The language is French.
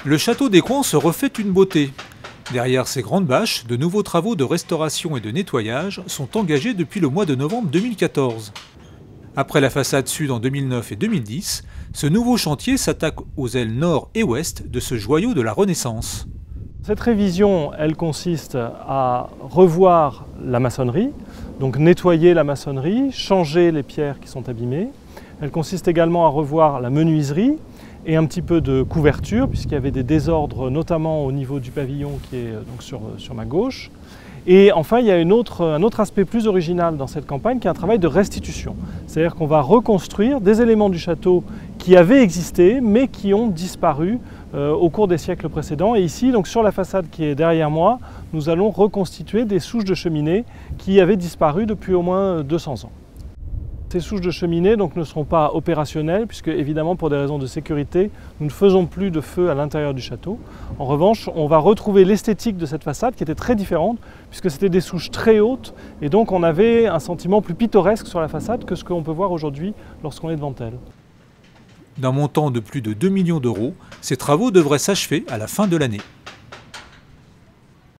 Le château d'Écouen se refait une beauté. Derrière ces grandes bâches, de nouveaux travaux de restauration et de nettoyage sont engagés depuis le mois de novembre 2014. Après la façade sud en 2009 et 2010, ce nouveau chantier s'attaque aux ailes nord et ouest de ce joyau de la Renaissance. Cette révision, elle consiste à revoir la maçonnerie, donc nettoyer la maçonnerie, changer les pierres qui sont abîmées. Elle consiste également à revoir la menuiserie et un petit peu de couverture, puisqu'il y avait des désordres, notamment au niveau du pavillon qui est donc sur ma gauche. Et enfin, il y a un autre aspect plus original dans cette campagne qui est un travail de restitution. C'est-à-dire qu'on va reconstruire des éléments du château qui avaient existé mais qui ont disparu au cours des siècles précédents. Et ici, donc sur la façade qui est derrière moi, nous allons reconstituer des souches de cheminée qui avaient disparu depuis au moins 200 ans. Ces souches de cheminée donc, ne seront pas opérationnelles puisque évidemment pour des raisons de sécurité, nous ne faisons plus de feu à l'intérieur du château. En revanche, on va retrouver l'esthétique de cette façade qui était très différente puisque c'était des souches très hautes et donc on avait un sentiment plus pittoresque sur la façade que ce qu'on peut voir aujourd'hui lorsqu'on est devant elle. D'un montant de plus de 2 millions d'euros, ces travaux devraient s'achever à la fin de l'année.